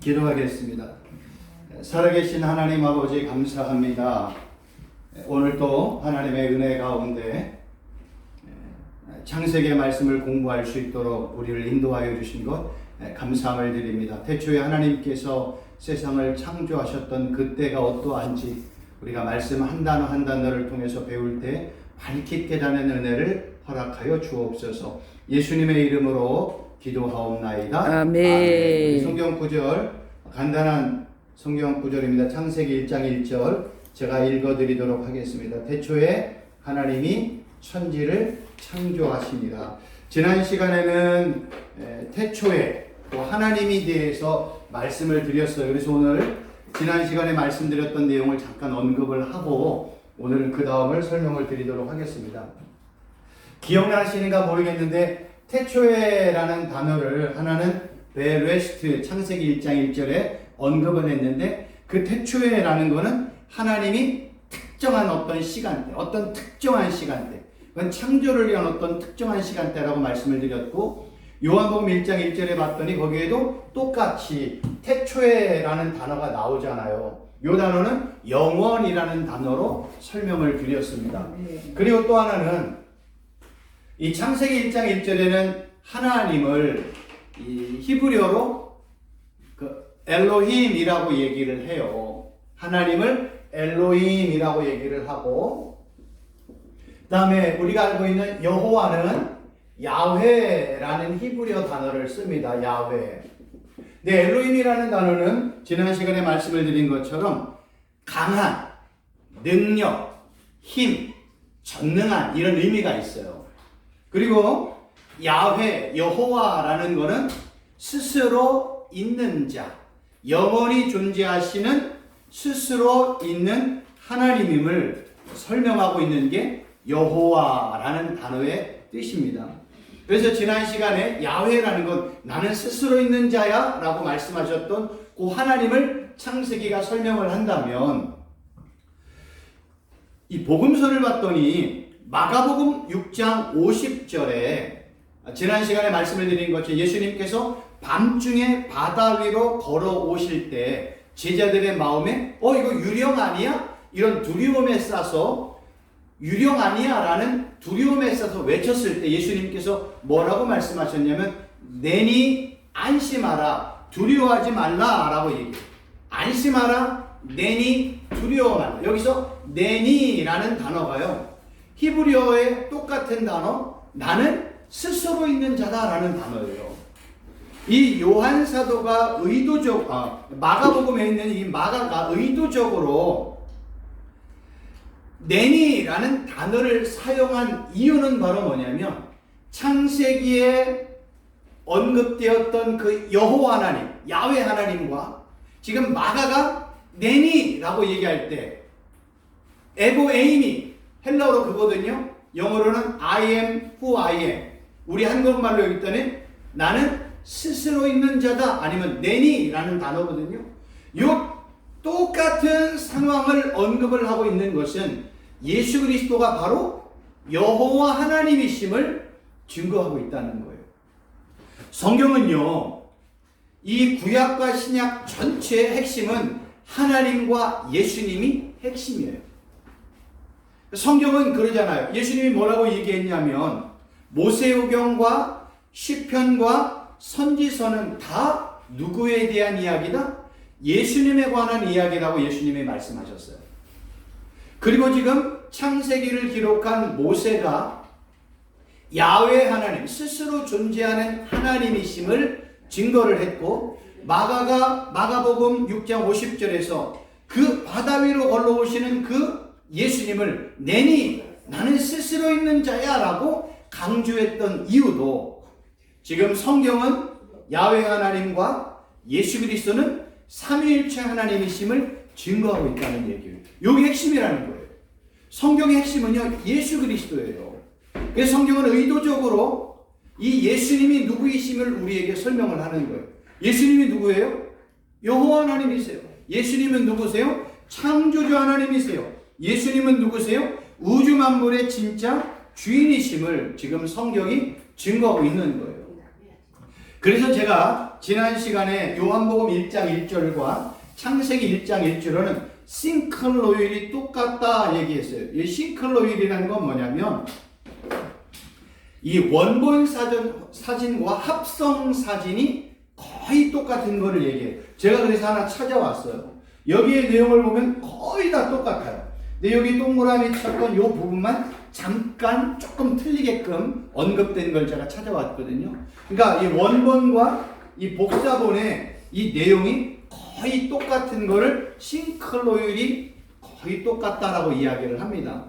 기도하겠습니다. 살아계신 하나님 아버지 감사합니다. 오늘도 하나님의 은혜 가운데 창세기의 말씀을 공부할 수 있도록 우리를 인도하여 주신 것 감사함을 드립니다. 태초에 하나님께서 세상을 창조하셨던 그때가 어떠한지 우리가 말씀 한 단어 한 단어를 통해서 배울 때 밝히 깨닫는 은혜를 허락하여 주옵소서. 예수님의 이름으로 기도하옵나이다. 아멘. 우리 성경 구절, 간단한 성경 구절입니다. 창세기 1장 1절 제가 읽어드리도록 하겠습니다. 태초에 하나님이 천지를 창조하시니라. 지난 시간에는 태초에 또 하나님에 대해서 말씀을 드렸어요. 그래서 오늘 지난 시간에 말씀드렸던 내용을 잠깐 언급을 하고 오늘은 그 다음을 설명을 드리도록 하겠습니다. 기억나시는가 모르겠는데 태초에라는 단어를 하나는 베레시트 창세기 1장 1절에 언급을 했는데 그 태초에라는 것은 하나님이 특정한 어떤 시간대, 어떤 특정한 시간대, 그건 창조를 위한 어떤 특정한 시간대라고 말씀을 드렸고, 요한복음 1장 1절에 봤더니 거기에도 똑같이 태초에라는 단어가 나오잖아요. 이 단어는 영원이라는 단어로 설명을 드렸습니다. 그리고 또 하나는 이 창세기 1장 1절에는 하나님을 이 히브리어로 엘로힘이라고 얘기를 해요. 하나님을 엘로힘이라고 얘기를 하고, 그 다음에 우리가 알고 있는 여호와는 야훼라는 히브리어 단어를 씁니다. 야훼. 근데 엘로힘이라는 단어는 지난 시간에 말씀을 드린 것처럼 강한, 능력, 힘, 전능한 이런 의미가 있어요. 그리고 야훼, 여호와라는 것은 스스로 있는 자, 영원히 존재하시는 스스로 있는 하나님임을 설명하고 있는 게 여호와라는 단어의 뜻입니다. 그래서 지난 시간에 야훼라는 건 나는 스스로 있는 자야 라고 말씀하셨던 그 하나님을 창세기가 설명을 한다면, 이 복음서를 봤더니 마가복음 6장 50절에 지난 시간에 말씀을 드린 것처럼 예수님께서 밤중에 바다 위로 걸어오실 때 제자들의 마음에 이거 유령 아니야? 이런 두려움에 싸서 유령 아니야? 라는 두려움에 싸서 외쳤을 때 예수님께서 뭐라고 말씀하셨냐면 내니 안심하라, 두려워하지 말라 라고 얘기해요. 안심하라, 내니 두려워 말라. 여기서 내니라는 단어가요, 히브리어의 똑같은 단어 나는 스스로 있는 자다라는 단어예요. 이 요한 사도가 마가복음에 있는 이 마가가 의도적으로 내니라는 단어를 사용한 이유는 바로 뭐냐면 창세기에 언급되었던 그 여호와 하나님, 야훼 하나님과 지금 마가가 내니라고 얘기할 때 에고 에이미, 헬라어로 그거거든요. 영어로는 I am who I am. 우리 한국말로 여기 있더니 나는 스스로 있는 자다, 아니면 내니라는 단어거든요. 이 똑같은 상황을 언급을 하고 있는 것은 예수 그리스도가 바로 여호와 하나님이심을 증거하고 있다는 거예요. 성경은요, 이 구약과 신약 전체의 핵심은 하나님과 예수님이 핵심이에요. 성경은 그러잖아요. 예수님이 뭐라고 얘기했냐면 모세오경과 시편과 선지서는 다 누구에 대한 이야기다? 예수님에 관한 이야기라고 예수님이 말씀하셨어요. 그리고 지금 창세기를 기록한 모세가 야훼 하나님, 스스로 존재하는 하나님이심을 증거를 했고, 마가가 마가복음 6장 50절에서 그 바다 위로 걸러오시는 그 예수님을 내니 나는 스스로 있는 자야 라고 강조했던 이유도 지금 성경은 야훼 하나님과 예수 그리스도는 삼위일체 하나님이심을 증거하고 있다는 얘기예요. 이게 핵심이라는 거예요. 성경의 핵심은요, 예수 그리스도예요. 그래서 성경은 의도적으로 이 예수님이 누구이심을 우리에게 설명을 하는 거예요. 예수님이 누구예요? 여호와 하나님이세요. 예수님은 누구세요? 창조주 하나님이세요. 예수님은 누구세요? 우주 만물의 진짜 주인이심을 지금 성경이 증거하고 있는 거예요. 그래서 제가 지난 시간에 요한복음 1장 1절과 창세기 1장 1절로는 싱클로율이 똑같다 얘기했어요. 이 싱클로율이라는 건 뭐냐면 이 원본 사진과 합성 사진이 거의 똑같은 거를 얘기해요. 제가 그래서 하나 찾아왔어요. 여기에 내용을 보면 거의 다 똑같아요. 근데 여기 동그라미 쳤던 이 부분만 잠깐 조금 틀리게끔 언급된 걸 제가 찾아왔거든요. 그러니까 이 원본과 이 복사본의 이 내용이 거의 똑같은 거를 싱클로율이 거의 똑같다라고 이야기를 합니다.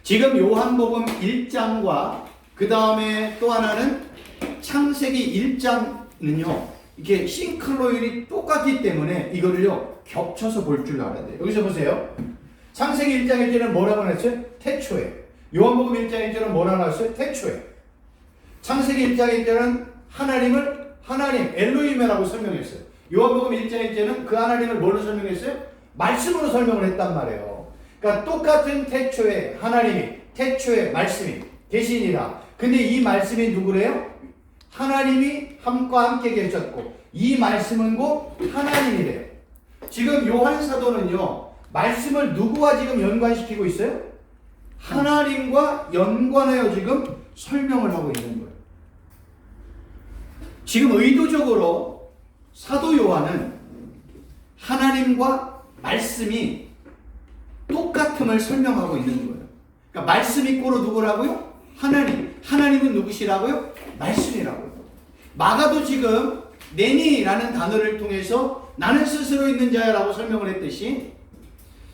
지금 요한복음 1장과 그 다음에 또 하나는 창세기 1장은요 이게 싱클로율이 똑같기 때문에 이거를요 겹쳐서 볼 줄 알아야 돼요. 여기서 보세요. 창세기 1장 1절은 뭐라고 했어요? 태초에. 요한복음 1장 1절은 뭐라고 했어요? 태초에. 창세기 1장 1절은 하나님 엘로힘이라고 설명했어요. 요한복음 1장 1절은 그 하나님을 뭘로 설명했어요? 말씀으로 설명을 했단 말이에요. 그러니까 똑같은 태초에 하나님이, 태초에 말씀이 계시니라. 근데 이 말씀이 누구래요? 하나님이 함께 계셨고 이 말씀은 곧 하나님이래요. 지금 요한 사도는요 말씀을 누구와 지금 연관시키고 있어요? 하나님과 연관하여 지금 설명을 하고 있는 거예요. 지금 의도적으로 사도 요한은 하나님과 말씀이 똑같음을 설명하고 있는 거예요. 그러니까 말씀이 꼬로 누구라고요? 하나님은 누구시라고요? 말씀이라고요. 마가도 지금 내니라는 단어를 통해서 나는 스스로 있는 자야라고 설명을 했듯이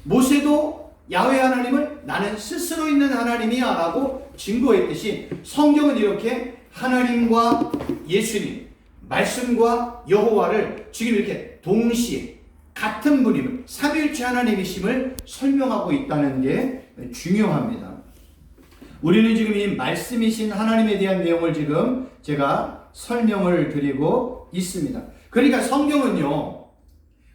모세도 야훼 하나님을 나는 스스로 있는 하나님이야 라고 증거했듯이 성경은 이렇게 하나님과 예수님, 말씀과 여호와를 지금 이렇게 동시에 같은 분임을, 삼위일체 하나님이심을 설명하고 있다는 게 중요합니다. 우리는 지금 이 말씀이신 하나님에 대한 내용을 지금 제가 설명을 드리고 있습니다. 그러니까 성경은요,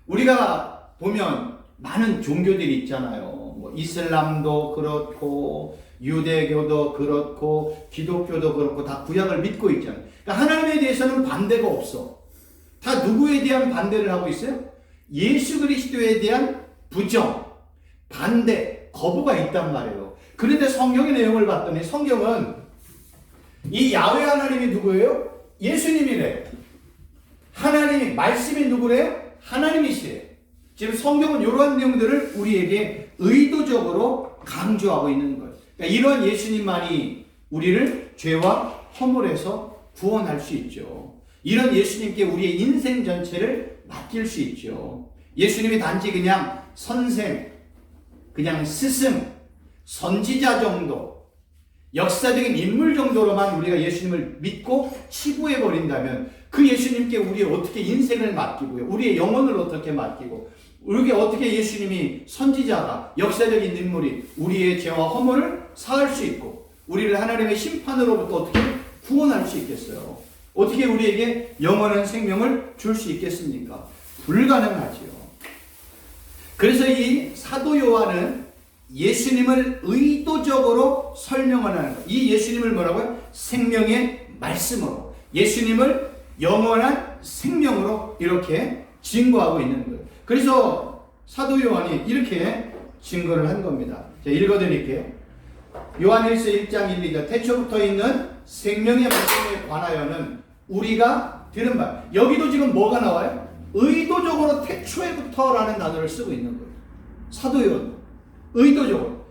우리가 보면 많은 종교들이 있잖아요. 뭐 이슬람도 그렇고, 유대교도 그렇고, 기독교도 그렇고, 다 구약을 믿고 있잖아요. 그러니까 하나님에 대해서는 반대가 없어. 다 누구에 대한 반대를 하고 있어요? 예수 그리스도에 대한 부정, 반대, 거부가 있단 말이에요. 그런데 성경의 내용을 봤더니 성경은 이 야훼 하나님이 누구예요? 예수님이래요. 하나님이, 말씀이 누구래요? 하나님이시래요. 지금 성경은 이러한 내용들을 우리에게 의도적으로 강조하고 있는 거예요. 그러니까 이런 예수님만이 우리를 죄와 허물에서 구원할 수 있죠. 이런 예수님께 우리의 인생 전체를 맡길 수 있죠. 예수님이 단지 그냥 선생, 그냥 스승, 선지자 정도, 역사적인 인물 정도로만 우리가 예수님을 믿고 치부해 버린다면 그 예수님께 우리 어떻게 인생을 맡기고요, 우리의 영혼을 어떻게 맡기고, 우리에게 어떻게 예수님이 선지자가, 역사적인 인물이 우리의 죄와 허물을 사할 수 있고 우리를 하나님의 심판으로부터 어떻게 구원할 수 있겠어요? 어떻게 우리에게 영원한 생명을 줄 수 있겠습니까? 불가능하지요. 그래서 이 사도 요한은 예수님을 의도적으로 설명을 하는 거예요. 이 예수님을 뭐라고요? 생명의 말씀으로, 예수님을 영원한 생명으로 이렇게 증거하고 있는 거예요. 그래서 사도 요한이 이렇게 증거를 한 겁니다. 제가 읽어드릴게요. 요한일서 1장 1, 2절 태초부터 있는 생명의 말씀에 관하여는 우리가 들은 바. 여기도 지금 뭐가 나와요? 의도적으로 태초에부터라는 단어를 쓰고 있는 거예요. 사도 요한. 의도적으로.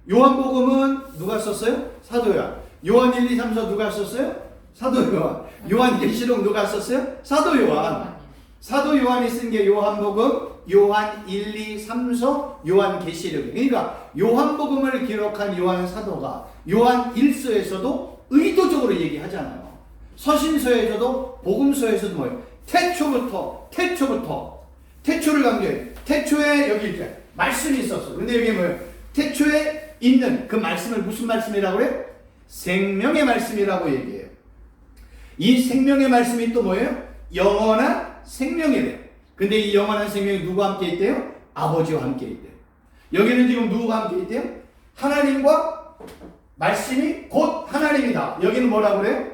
요한복음은 누가 썼어요? 사도 요한. 요한 1, 2, 3, 4 누가 썼어요? 사도 요한. 요한계시록 누가 썼어요? 사도 요한. 사도 요한이 쓴 게 요한복음, 요한 1, 2, 3, 4, 요한계시록. 그러니까 요한복음을 기록한 요한 사도가 요한 1서에서도 의도적으로 얘기하잖아요. 서신서에서도 복음서에서도 뭐예요? 태초를 강조해요. 태초에 여기 이렇게 말씀이 있었어. 근데 여기 뭐예요? 태초에 있는 그 말씀을 무슨 말씀이라고 그래요? 생명의 말씀이라고 얘기해요. 이 생명의 말씀이 또 뭐예요? 영원한 생명이래요. 근데 이 영원한 생명이 누구와 함께 있대요? 아버지와 함께 있대요. 여기는 지금 누구와 함께 있대요? 하나님과 말씀이 곧 하나님이다. 여기는 뭐라고 그래요?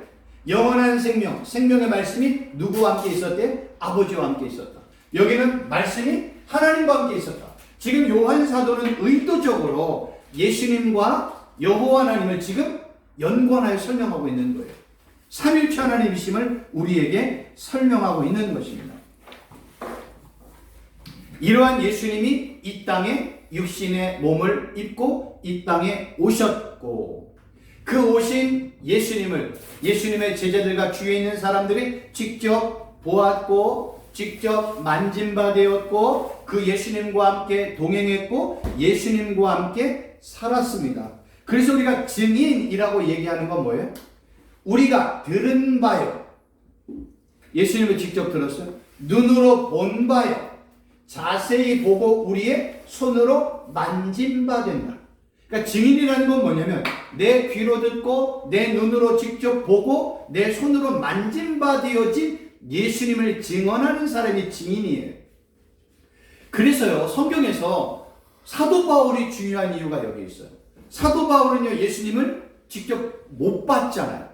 영원한 생명, 생명의 말씀이 누구와 함께 있었대? 아버지와 함께 있었다. 여기는 말씀이 하나님과 함께 있었다. 지금 요한 사도는 의도적으로 예수님과 여호와 하나님을 지금 연관하여 설명하고 있는 거예요. 삼일체 하나님이심을 우리에게 설명하고 있는 것입니다. 이러한 예수님이 이 땅에 육신의 몸을 입고 이 땅에 오셨고, 그 오신 예수님을 예수님의 제자들과 주위에 있는 사람들이 직접 보았고 직접 만진 바 되었고, 그 예수님과 함께 동행했고 예수님과 함께 살았습니다. 그래서 우리가 증인이라고 얘기하는 건 뭐예요? 우리가 들은 바요, 예수님을 직접 들었어요. 눈으로 본 바요, 자세히 보고 우리의 손으로 만진 바 된다. 그러니까 증인이라는 건 뭐냐면 내 귀로 듣고 내 눈으로 직접 보고 내 손으로 만진 바 되어진 예수님을 증언하는 사람이 증인이에요. 그래서요, 성경에서 사도 바울이 중요한 이유가 여기 있어요. 사도 바울은요, 예수님을 직접 못 봤잖아요.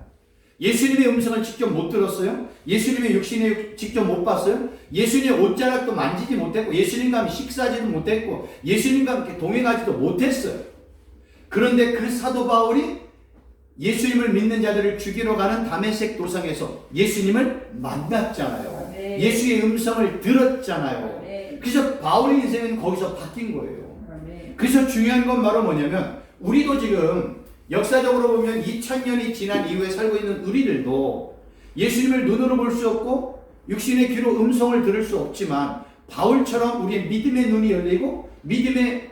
예수님의 음성을 직접 못 들었어요. 예수님의 육신을 직접 못 봤어요. 예수님의 옷자락도 만지지 못했고 예수님과 함께 식사하지도 못했고 예수님과 함께 동행하지도 못했어요. 그런데 그 사도 바울이 예수님을 믿는 자들을 죽이러 가는 다메섹 도상에서 예수님을 만났잖아요. 네. 예수의 음성을 들었잖아요. 네. 그래서 바울의 인생은 거기서 바뀐 거예요. 네. 그래서 중요한 건 바로 뭐냐면 우리도 지금 역사적으로 보면 2000년이 지난 이후에 살고 있는 우리들도 예수님을 눈으로 볼 수 없고 육신의 귀로 음성을 들을 수 없지만 바울처럼 우리의 믿음의 눈이 열리고 믿음의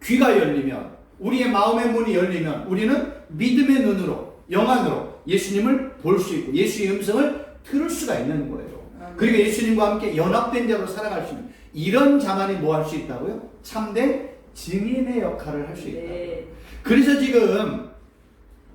귀가 열리면, 우리의 마음의 문이 열리면 우리는 믿음의 눈으로, 영안으로 예수님을 볼 수 있고 예수의 음성을 들을 수가 있는 거예요. 그리고 예수님과 함께 연합된 자로 살아갈 수 있는 이런 자만이 뭐 할 수 있다고요? 참된 증인의 역할을 할 수 있다. 네. 그래서 지금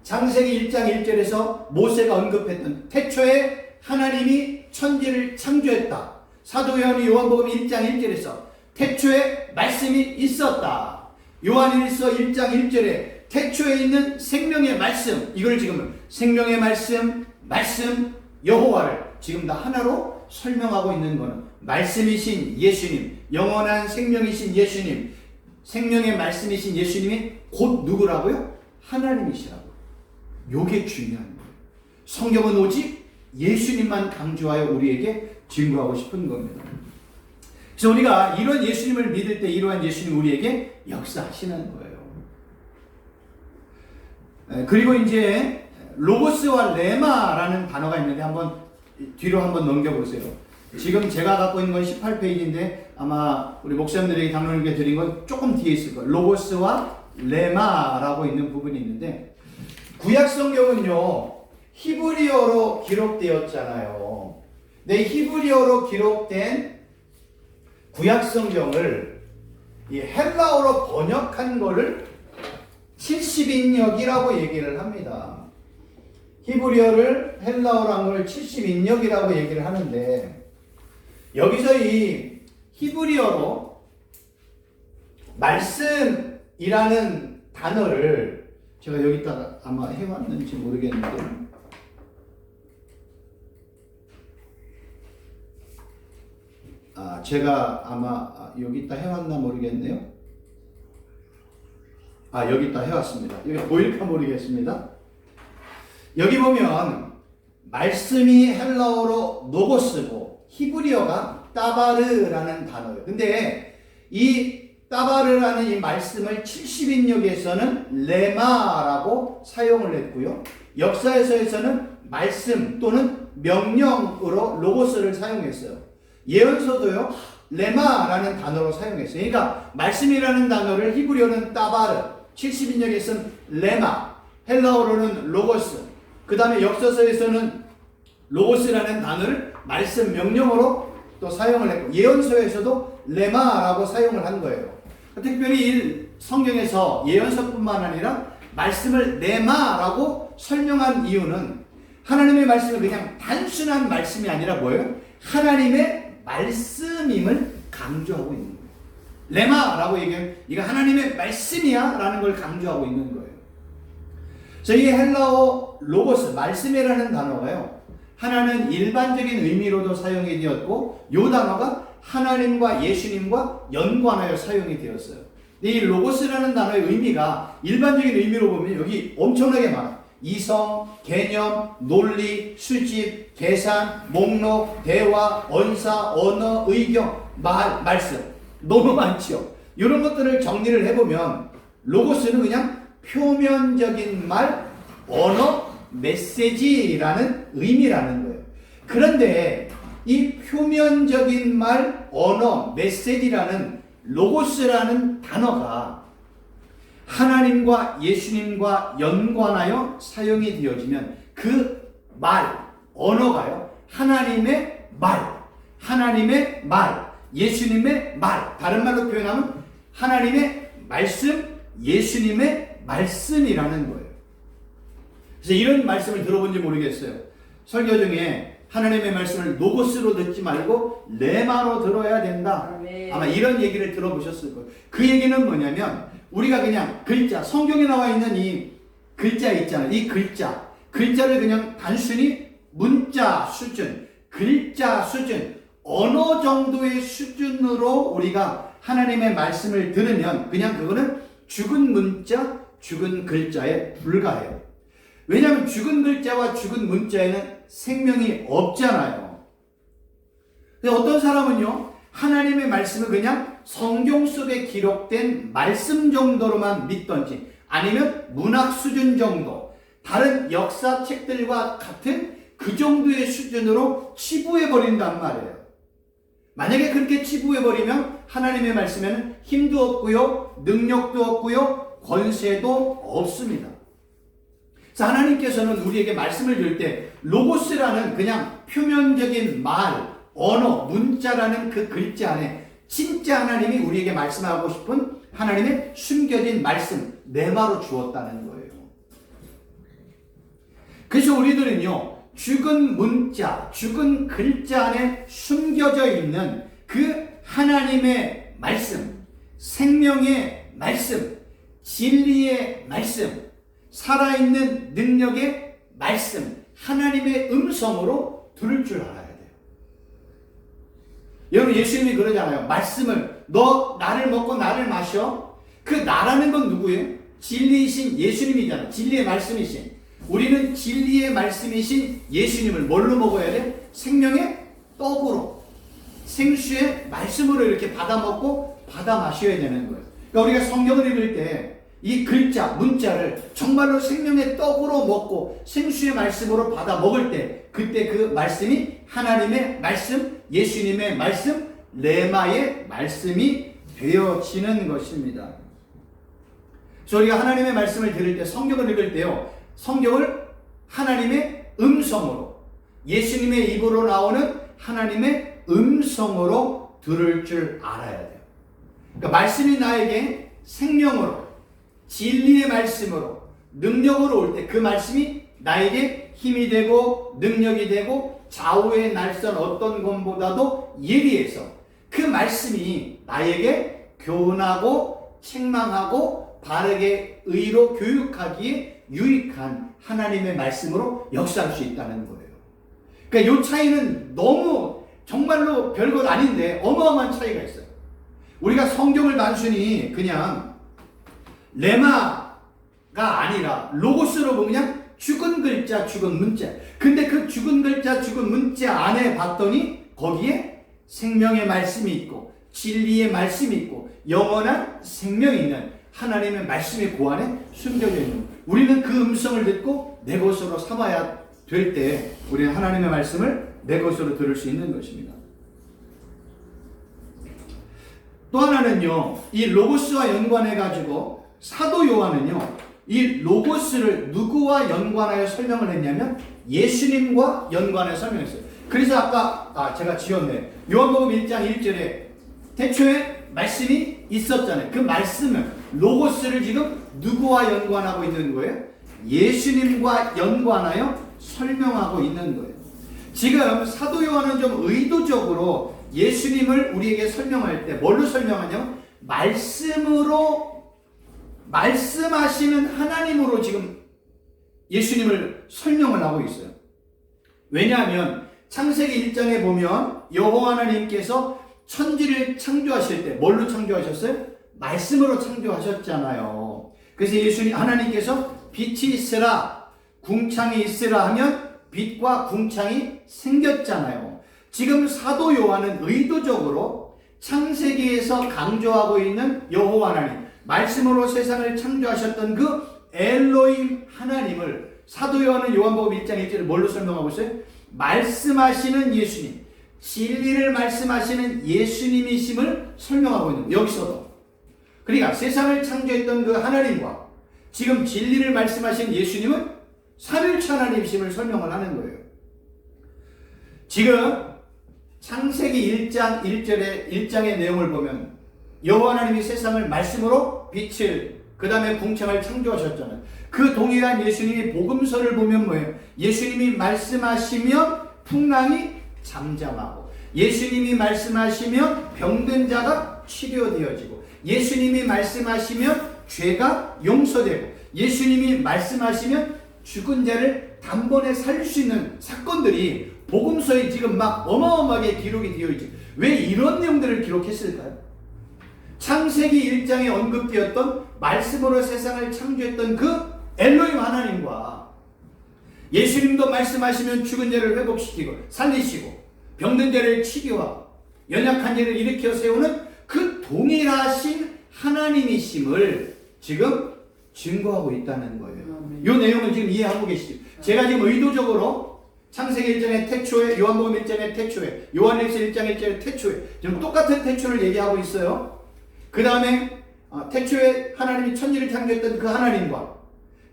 창세기 1장 1절에서 모세가 언급했던 태초에 하나님이 천지를 창조했다. 사도 요한이 요한복음 1장 1절에서 태초에 말씀이 있었다. 요한일서 1장 1절에 태초에 있는 생명의 말씀, 이걸 지금 생명의 말씀, 여호와를 지금 다 하나로 설명하고 있는 것은 말씀이신 예수님, 영원한 생명이신 예수님, 생명의 말씀이신 예수님이 곧 누구라고요? 하나님이시라고. 요게 중요한 거예요. 성경은 오직 예수님만 강조하여 우리에게 증거하고 싶은 겁니다. 그래서 우리가 이런 예수님을 믿을 때 이러한 예수님 우리에게 역사하시는 거예요. 그리고 이제 로고스와 레마라는 단어가 있는데 한번 뒤로 한번 넘겨보세요. 지금 제가 갖고 있는 건 18페이지인데 아마 우리 목사님들에게 당론님께 드린 건 조금 뒤에 있을 거예요. 로고스와 레마라고 있는 부분이 있는데, 구약 성경은요 히브리어로 기록되었잖아요. 근데 히브리어로 기록된 구약 성경을 이 헬라어로 번역한 거를 70인역이라고 얘기를 합니다. 히브리어를 헬라어로 한 걸 70인역이라고 얘기를 하는데, 여기서 이 히브리어로 말씀이라는 단어를 제가 여기다가 아마 해왔는지 모르겠는데, 제가 아마 여기다 해왔나 모르겠네요. 여기다 해왔습니다. 여기 보일까 모르겠습니다. 여기 보면 말씀이 헬라어로 노고스고 히브리어가 따바르라는 단어예요. 근데 이 따바르라는 이 말씀을 70인역에서는 레마라고 사용을 했고요. 역사에서는 말씀 또는 명령으로 로고스를 사용했어요. 예언서도요 레마라는 단어로 사용했어요. 그러니까 말씀이라는 단어를 히브리어는 따바르, 70인역에서는 레마, 헬라어로는 로고스, 그 다음에 역사서에서는 로고스라는 단어를 말씀, 명령어로 또 사용을 했고 예언서에서도 레마라고 사용을 한 거예요. 특별히 성경에서 예언서뿐만 아니라 말씀을 레마라고 설명한 이유는 하나님의 말씀이 그냥 단순한 말씀이 아니라 뭐예요? 하나님의 말씀임을 강조하고 있는 거예요. 레마라고 얘기하면 이거 하나님의 말씀이야 라는 걸 강조하고 있는 거예요. 그래서 이 헬라어 로고스, 말씀이라는 단어가요. 하나는 일반적인 의미로도 사용이 되었고 이 단어가 하나님과 예수님과 연관하여 사용이 되었어요. 이 로고스라는 단어의 의미가 일반적인 의미로 보면 여기 엄청나게 많아요. 이성, 개념, 논리, 수집, 계산, 목록, 대화, 언사, 언어, 의경, 말씀 너무 많죠. 이런 것들을 정리를 해보면 로고스는 그냥 표면적인 말, 언어, 메시지라는 의미라는 거예요. 그런데 이 표면적인 말, 언어, 메시지라는 로고스라는 단어가 하나님과 예수님과 연관하여 사용이 되어지면 그 말, 언어가요. 하나님의 말, 하나님의 말, 예수님의 말, 다른 말로 표현하면 하나님의 말씀, 예수님의 말씀이라는 거예요. 그래서 이런 말씀을 들어본지 모르겠어요. 설교 중에 하나님의 말씀을 로고스로 듣지 말고 레마로 들어야 된다. 아마 이런 얘기를 들어보셨을 거예요. 그 얘기는 뭐냐면 우리가 그냥 글자, 성경에 나와 있는 이 글자 있잖아요. 이 글자를 그냥 단순히 문자 수준, 글자 수준, 언어 정도의 수준으로 우리가 하나님의 말씀을 들으면 그냥 그거는 죽은 문자, 죽은 글자에 불과해요. 왜냐하면 죽은 글자와 죽은 문자에는 생명이 없잖아요. 근데 어떤 사람은요, 하나님의 말씀을 그냥 성경 속에 기록된 말씀 정도로만 믿던지 아니면 문학 수준 정도, 다른 역사책들과 같은 그 정도의 수준으로 치부해버린단 말이에요. 만약에 그렇게 치부해버리면 하나님의 말씀에는 힘도 없고요, 능력도 없고요, 권세도 없습니다. 그래서 하나님께서는 우리에게 말씀을 줄 때 로고스라는 그냥 표면적인 말, 언어, 문자라는 그 글자 안에 진짜 하나님이 우리에게 말씀하고 싶은 하나님의 숨겨진 말씀, 레마로 주었다는 거예요. 그래서 우리들은요, 죽은 문자, 죽은 글자 안에 숨겨져 있는 그 하나님의 말씀, 생명의 말씀, 진리의 말씀, 살아있는 능력의 말씀, 하나님의 음성으로 들을 줄 알아야 돼요. 여러분, 예수님이 그러잖아요. 말씀을, 너 나를 먹고 나를 마셔. 그 나라는 건 누구예요? 진리이신 예수님이잖아요. 진리의 말씀이신. 우리는 진리의 말씀이신 예수님을 뭘로 먹어야 돼? 생명의 떡으로, 생수의 말씀으로 이렇게 받아 먹고 받아 마셔야 되는 거예요. 그러니까 우리가 성경을 읽을 때 이 글자, 문자를 정말로 생명의 떡으로 먹고 생수의 말씀으로 받아 먹을 때 그때 그 말씀이 하나님의 말씀, 예수님의 말씀, 레마의 말씀이 되어지는 것입니다. 그래서 우리가 하나님의 말씀을 들을 때, 성경을 읽을 때요, 성경을 하나님의 음성으로, 예수님의 입으로 나오는 하나님의 음성으로 들을 줄 알아야 돼요. 그러니까 말씀이 나에게 생명으로, 진리의 말씀으로, 능력으로 올 때 그 말씀이 나에게 힘이 되고 능력이 되고 좌우의 날선 어떤 것보다도 예리해서 그 말씀이 나에게 교훈하고 책망하고 바르게 의로 교육하기에 유익한 하나님의 말씀으로 역사할 수 있다는 거예요. 그러니까 이 차이는 너무 정말로 별것 아닌데 어마어마한 차이가 있어요. 우리가 성경을 단순히 그냥 레마가 아니라 로고스로 보면 그냥 죽은 글자, 죽은 문자. 근데 그 죽은 글자, 죽은 문자 안에 봤더니 거기에 생명의 말씀이 있고 진리의 말씀이 있고 영원한 생명이 있는 하나님의 말씀이 그 안에 숨겨져 있는 거예요. 우리는 그 음성을 듣고 내 것으로 삼아야 될 때 우리는 하나님의 말씀을 내 것으로 들을 수 있는 것입니다. 또 하나는요, 이 로고스와 연관해가지고 사도 요한은요, 이 로고스를 누구와 연관하여 설명을 했냐면 예수님과 연관해 설명했어요. 그래서 아까 제가 지웠네. 요한복음 1장 1절에 태초에 말씀이 있었잖아요. 그 말씀은 로고스를 지금 누구와 연관하고 있는 거예요? 예수님과 연관하여 설명하고 있는 거예요. 지금 사도 요한은 좀 의도적으로 예수님을 우리에게 설명할 때 뭘로 설명하냐면 말씀으로, 말씀하시는 하나님으로 지금 예수님을 설명을 하고 있어요. 왜냐하면 창세기 1장에 보면 여호와 하나님께서 천지를 창조하실 때 뭘로 창조하셨어요? 말씀으로 창조하셨잖아요. 그래서 하나님께서 빛이 있으라, 궁창이 있으라 하면 빛과 궁창이 생겼잖아요. 지금 사도 요한은 의도적으로 창세기에서 강조하고 있는 여호와 하나님, 말씀으로 세상을 창조하셨던 그 엘로힘 하나님을 사도 요한은 요한복음 1장 1절을 뭘로 설명하고 있어요? 말씀하시는 예수님, 진리를 말씀하시는 예수님이심을 설명하고 있는 거예요. 여기서도. 그러니까 세상을 창조했던 그 하나님과 지금 진리를 말씀하신 예수님은 삼일체 하나님이심을 설명을 하는 거예요. 지금 창세기 1장 1장의 내용을 보면 여호와 하나님이 세상을 말씀으로 빛을 그 다음에 궁창을 창조하셨잖아요. 그 동일한 예수님이 복음서를 보면 뭐예요? 예수님이 말씀하시면 풍랑이 잠잠하고, 예수님이 말씀하시면 병든 자가 치료되어지고, 예수님이 말씀하시면 죄가 용서되고, 예수님이 말씀하시면 죽은 자를 단번에 살릴 수 있는 사건들이 복음서에 지금 막 어마어마하게 기록이 되어 있지. 왜 이런 내용들을 기록했을까요? 창세기 1장에 언급되었던 말씀으로 세상을 창조했던 그 엘로힘 하나님과 예수님도 말씀하시면 죽은 자를 회복시키고 살리시고 병든 자를 치료하고 연약한 자를 일으켜 세우는 그 동일하신 하나님이심을 지금 증거하고 있다는 거예요. 이 내용을 지금 이해하고 계시죠? 제가 지금 의도적으로 창세기 1장의 태초에, 요한복음 1장의 태초에, 요한일서 1장 1절의 태초에 지금 똑같은 태초를 얘기하고 있어요. 그 다음에 태초에 하나님이 천지를 창조했던 그 하나님과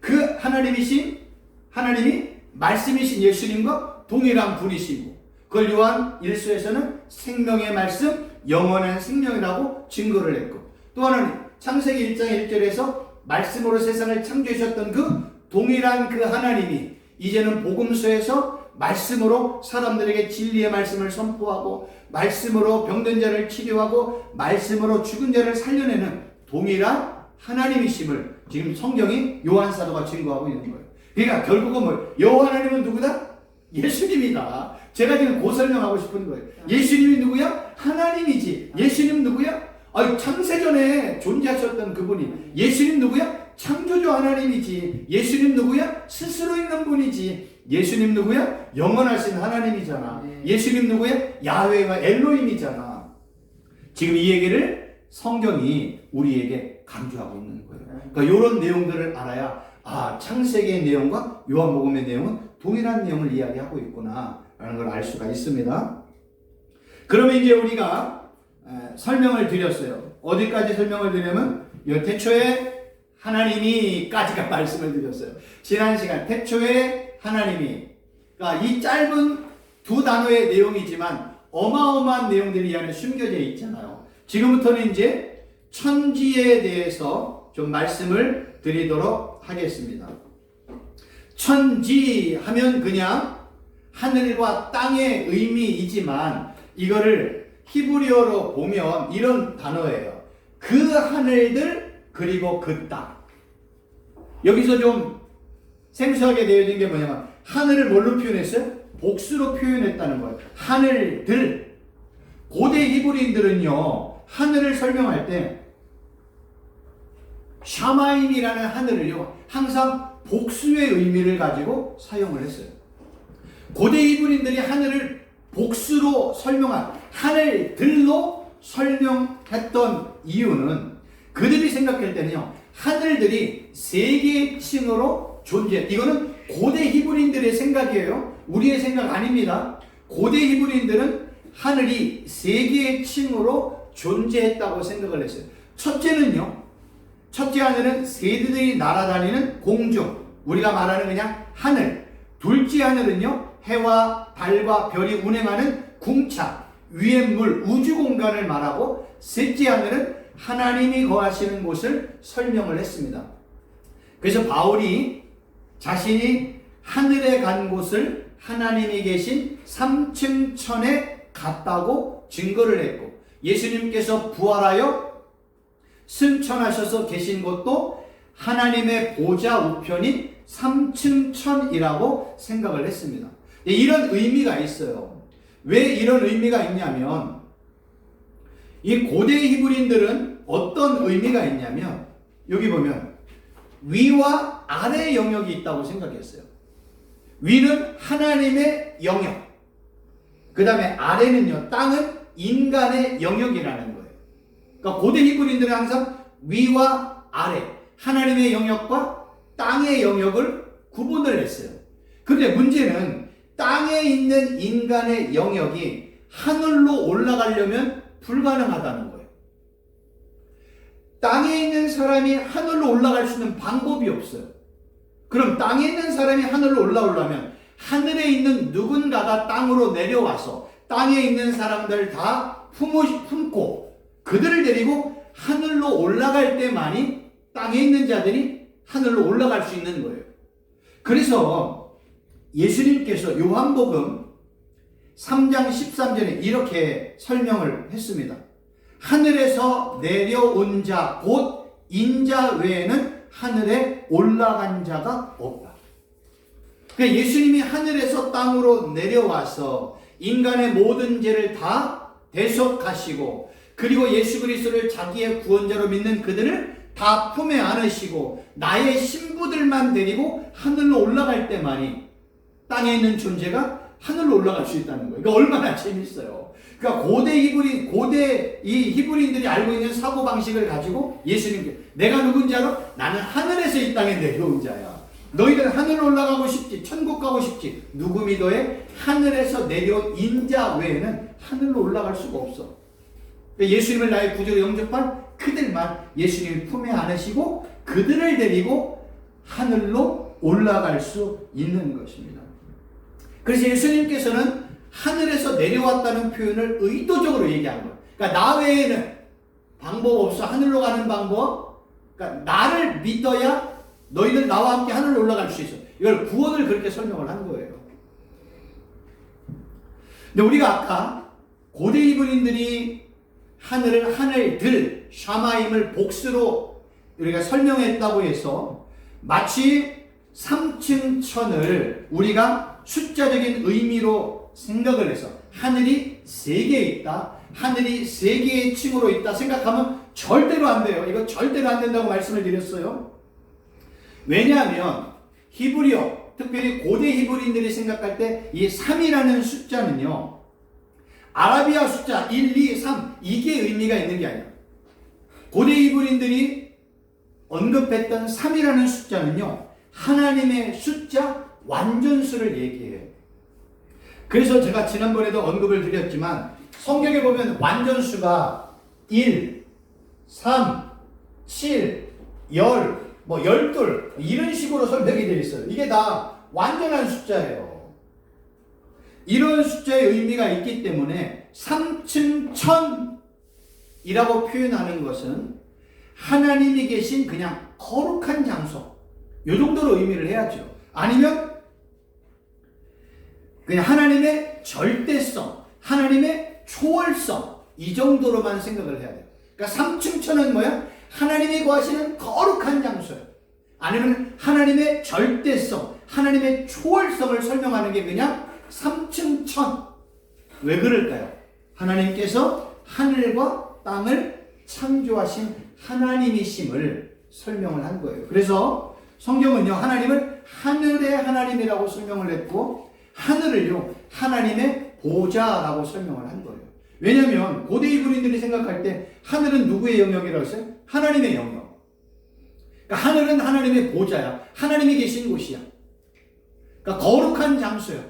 그 하나님이 말씀이신 예수님과 동일한 분이시고, 그걸 요한 1서에서는 생명의 말씀, 영원한 생명이라고 증거를 했고, 또 하나는 창세기 1장 1절에서 말씀으로 세상을 창조하셨던 그 동일한 그 하나님이 이제는 복음서에서 말씀으로 사람들에게 진리의 말씀을 선포하고, 말씀으로 병든 자를 치료하고, 말씀으로 죽은 자를 살려내는 동일한 하나님이심을 지금 성경이 요한 사도가 증거하고 있는 거예요. 그러니까 결국은 뭐 여호와 하나님은 누구다? 예수님이다. 제가 지금 그 설명하고 싶은 거예요. 예수님이 누구야? 하나님이지. 예수님 누구야? 창세전에 존재하셨던 그분이. 예수님 누구야? 창조주 하나님이지. 예수님 누구야? 스스로 있는 분이지. 예수님 누구야? 영원하신 하나님이잖아. 예수님 누구야? 야훼와 엘로힘이잖아. 지금 이 얘기를 성경이 우리에게 강조하고 있는 거예요. 그러니까 이런 내용들을 알아야 창세기의 내용과 요한복음의 내용은 동일한 내용을 이야기하고 있구나 라는 걸 알 수가 있습니다. 그러면 이제 우리가 설명을 드렸어요. 어디까지 설명을 드리냐면 태초에 하나님이까지가 말씀을 드렸어요. 지난 시간 태초에 하나님이, 그러니까 이 짧은 두 단어의 내용이지만 어마어마한 내용들이 이 안에 숨겨져 있잖아요. 지금부터는 이제 천지에 대해서 좀 말씀을 드리도록 하겠습니다. 천지 하면 그냥 하늘과 땅의 의미이지만 이거를 히브리어로 보면 이런 단어예요. 그 하늘들 그리고 그 땅. 여기서 좀 생소하게 되어진 게 뭐냐면 하늘을 뭘로 표현했어요? 복수로 표현했다는 거예요. 하늘들. 고대 히브리인들은요, 하늘을 설명할 때 샤마임이라는 하늘을요 항상 복수의 의미를 가지고 사용을 했어요. 고대 히브리인들이 하늘을 복수로 설명한 하늘들로 설명했던 이유는 그들이 생각할 때는요, 하늘들이 세 개의 층으로 존재. 이거는 고대 히브리인들의 생각이에요. 우리의 생각 아닙니다. 고대 히브리인들은 하늘이 세 개의 층으로 존재했다고 생각을 했어요. 첫째 하늘은 새들이 날아다니는 공중, 우리가 말하는 그냥 하늘. 둘째 하늘은요, 해와 달과 별이 운행하는 궁창, 위의 물, 우주 공간을 말하고, 셋째 하늘은 하나님이 거하시는 곳을 설명을 했습니다. 그래서 바울이 자신이 하늘에 간 곳을 하나님이 계신 3층 천에 갔다고 증거를 했고, 예수님께서 부활하여 승천하셔서 계신 곳도 하나님의 보좌 우편인 삼층천이라고 생각을 했습니다. 이런 의미가 있어요. 왜 이런 의미가 있냐면 이 고대 히브리인들은 어떤 의미가 있냐면 여기 보면 위와 아래 영역이 있다고 생각했어요. 위는 하나님의 영역, 그 다음에 아래는요, 땅은 인간의 영역이라는 거예요. 그러니까 고대 히브리인들은 항상 위와 아래, 하나님의 영역과 땅의 영역을 구분을 했어요. 그런데 문제는 땅에 있는 인간의 영역이 하늘로 올라가려면 불가능하다는 거예요. 땅에 있는 사람이 하늘로 올라갈 수 있는 방법이 없어요. 그럼 땅에 있는 사람이 하늘로 올라오려면 하늘에 있는 누군가가 땅으로 내려와서 땅에 있는 사람들 다 품고 그들을 데리고 하늘로 올라갈 때만이 땅에 있는 자들이 하늘로 올라갈 수 있는 거예요. 그래서 예수님께서 요한복음 3장 13절에 이렇게 설명을 했습니다. 하늘에서 내려온 자 곧 인자 외에는 하늘에 올라간 자가 없다. 그러니까 예수님이 하늘에서 땅으로 내려와서 인간의 모든 죄를 다 대속하시고 그리고 예수 그리스도를 자기의 구원자로 믿는 그들을 다 품에 안으시고 나의 신부들만 데리고 하늘로 올라갈 때만이 땅에 있는 존재가 하늘로 올라갈 수 있다는 거예요. 그러니까 얼마나 재밌어요. 그러니까 고대 이 히브리인들이 알고 있는 사고 방식을 가지고 예수님께 내가 누군지 알아? 나는 하늘에서 이 땅에 내려온 자야. 너희들은 하늘로 올라가고 싶지, 천국 가고 싶지. 누구 믿어해? 하늘에서 내려온 인자 외에는 하늘로 올라갈 수가 없어. 그러니까 예수님을 나의 구주로 영접한 그들만 예수님이 품에 안으시고 그들을 데리고 하늘로 올라갈 수 있는 것입니다. 그래서 예수님께서는 하늘에서 내려왔다는 표현을 의도적으로 얘기한 거예요. 그러니까 나 외에는 방법 없어. 하늘로 가는 방법. 그러니까 나를 믿어야 너희들 나와 함께 하늘로 올라갈 수 있어. 이걸 구원을 그렇게 설명을 한 거예요. 근데 우리가 아까 고대 히브리인들이 하늘을 하늘들, 샤마임을 복수로 우리가 설명했다고 해서 마치 3층 천을 우리가 숫자적인 의미로 생각을 해서 하늘이 3개 있다, 하늘이 3개의 층으로 있다 생각하면 절대로 안 돼요. 이거 절대로 안 된다고 말씀을 드렸어요. 왜냐하면 히브리어, 특별히 고대 히브리인들이 생각할 때 이 3이라는 숫자는요, 아라비아 숫자 1, 2, 3 이게 의미가 있는 게 아니에요. 고대 히브리인들이 언급했던 3이라는 숫자는요, 하나님의 숫자 완전수를 얘기해요. 그래서 제가 지난번에도 언급을 드렸지만 성경에 보면 완전수가 1, 3, 7, 10, 12 이런 식으로 설명이 되어 있어요. 이게 다 완전한 숫자예요. 이런 숫자의 의미가 있기 때문에 3층 천이라고 표현하는 것은 하나님이 계신 그냥 거룩한 장소, 이 정도로 의미를 해야죠. 아니면 그냥 하나님의 절대성, 하나님의 초월성, 이 정도로만 생각을 해야 돼요. 그러니까 3층 천은 뭐야? 하나님이 거하시는 거룩한 장소예요. 아니면 하나님의 절대성, 하나님의 초월성을 설명하는 게 그냥 3층 천. 왜 그럴까요? 하나님께서 하늘과 땅을 창조하신 하나님이심을 설명을 한 거예요. 그래서 성경은요, 하나님을 하늘의 하나님이라고 설명을 했고 하늘을요, 하나님의 보좌라고 설명을 한 거예요. 왜냐하면 고대 히브리인들이 생각할 때 하늘은 누구의 영역이라고 했어요? 하나님의 영역. 그러니까 하늘은 하나님의 보좌야. 하나님이 계신 곳이야. 그러니까 거룩한 장소야.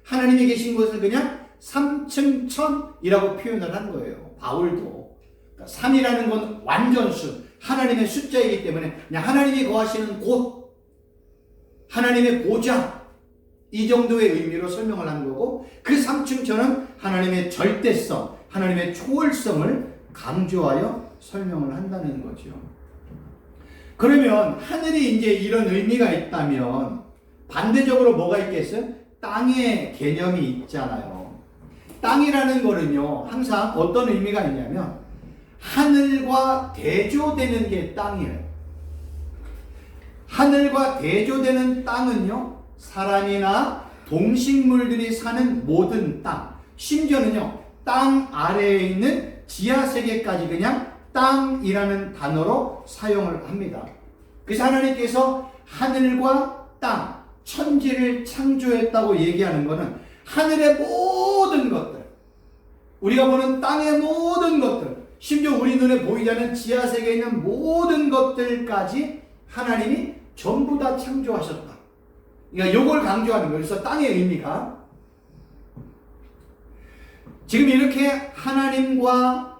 하나님이 계신 곳을 그냥 3층 천이라고 표현을 한 거예요. 바울도. 그러니까 3이라는 건 완전수, 하나님의 숫자이기 때문에 그냥 하나님이 거하시는 곳, 하나님의 보좌, 이 정도의 의미로 설명을 한 거고, 그 3층 천은 하나님의 절대성, 하나님의 초월성을 강조하여 설명을 한다는 거죠. 그러면 하늘이 이제 이런 의미가 있다면 반대적으로 뭐가 있겠어요? 땅의 개념이 있잖아요. 땅이라는 거는요, 항상 어떤 의미가 있냐면 하늘과 대조되는 게 땅이에요. 하늘과 대조되는 땅은요, 사람이나 동식물들이 사는 모든 땅, 심지어는요, 땅 아래에 있는 지하세계까지 그냥 땅이라는 단어로 사용을 합니다. 그래서 하나님께서 하늘과 땅, 천지를 창조했다고 얘기하는 것은 하늘의 모든 것들, 우리가 보는 땅의 모든 것들, 심지어 우리 눈에 보이지 않는 지하세계에 있는 모든 것들까지 하나님이 전부 다 창조하셨다. 그러니까 이걸 강조하는 거예요. 그래서 땅의 의미가 지금 이렇게 하나님과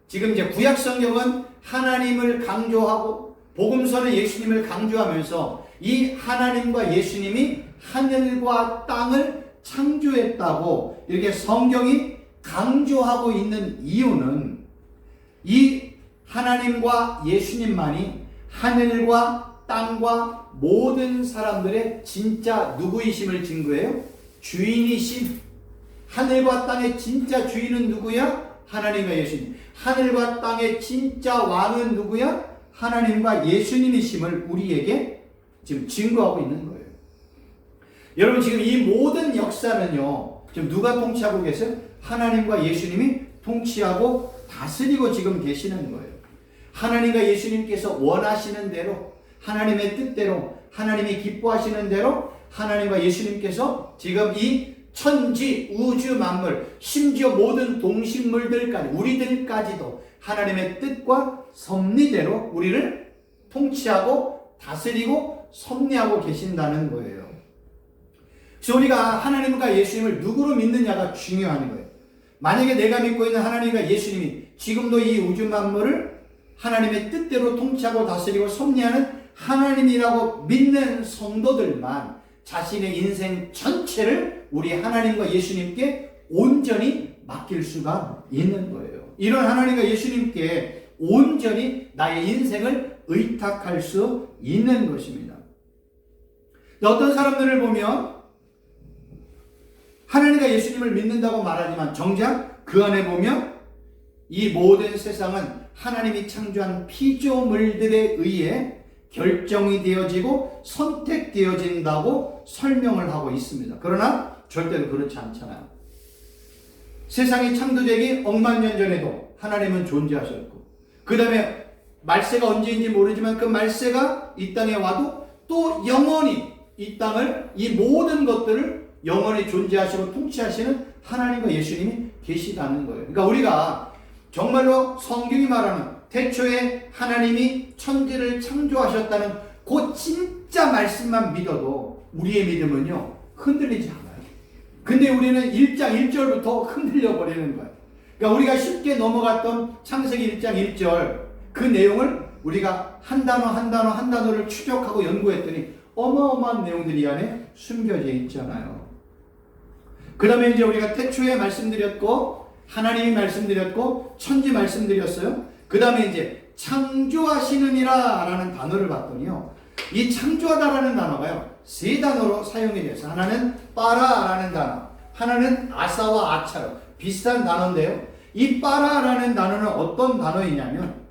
지금 이제 구약 성경은 하나님을 강조하고 복음서는 예수님을 강조하면서 이 하나님과 예수님이 하늘과 땅을 창조했다고 이렇게 성경이 강조하고 있는 이유는 이 하나님과 예수님만이 하늘과 땅과 모든 사람들의 진짜 누구이심을 증거해요? 주인이심. 하늘과 땅의 진짜 주인은 누구야? 하나님과 예수님. 하늘과 땅의 진짜 왕은 누구야? 하나님과 예수님이심을 우리에게 지금 증거하고 있는 거예요. 여러분, 지금 이 모든 역사는요, 지금 누가 통치하고 계세요? 하나님과 예수님이 통치하고 다스리고 지금 계시는 거예요. 하나님과 예수님께서 원하시는 대로, 하나님의 뜻대로, 하나님이 기뻐하시는 대로 하나님과 예수님께서 지금 이 천지, 우주 만물, 심지어 모든 동식물들까지, 우리들까지도 하나님의 뜻과 섭리대로 우리를 통치하고 다스리고 섭리하고 계신다는 거예요. 그래서 우리가 하나님과 예수님을 누구로 믿느냐가 중요한 거예요. 만약에 내가 믿고 있는 하나님과 예수님이 지금도 이 우주 만물을 하나님의 뜻대로 통치하고 다스리고 섭리하는 하나님이라고 믿는 성도들만 자신의 인생 전체를 우리 하나님과 예수님께 온전히 맡길 수가 있는 거예요. 이런 하나님과 예수님께 온전히 나의 인생을 의탁할 수 있는 것입니다. 어떤 사람들을 보면 하나님과 예수님을 믿는다고 말하지만 정작 그 안에 보면 이 모든 세상은 하나님이 창조한 피조물들에 의해 결정이 되어지고 선택되어진다고 설명을 하고 있습니다. 그러나 절대로 그렇지 않잖아요. 세상이 창조되기 억만 년 전에도 하나님은 존재하셨고, 그 다음에 말세가 언제인지 모르지만 그 말세가 이 땅에 와도 또 영원히 이 땅을, 이 모든 것들을 영원히 존재하시고 통치하시는 하나님과 예수님이 계시다는 거예요. 그러니까 우리가 정말로 성경이 말하는 태초에 하나님이 천지를 창조하셨다는 그 진짜 말씀만 믿어도 우리의 믿음은요, 흔들리지 않아요. 근데 우리는 1장 1절부터 흔들려 버리는 거예요. 그러니까 우리가 쉽게 넘어갔던 창세기 1장 1절 그 내용을 우리가 한 단어 한 단어 한 단어를 추적하고 연구했더니 어마어마한 내용들이 이 안에 숨겨져 있잖아요. 그 다음에 이제 우리가 태초에 말씀드렸고, 하나님이 말씀드렸고, 천지 말씀드렸어요. 그 다음에 이제 창조하시느니라 라는 단어를 봤더니요, 이 창조하다라는 단어가요, 세 단어로 사용이 돼서, 하나는 빠라라는 단어, 하나는 아사와 아차로 비슷한 단어인데요, 이 빠라라는 단어는 어떤 단어이냐면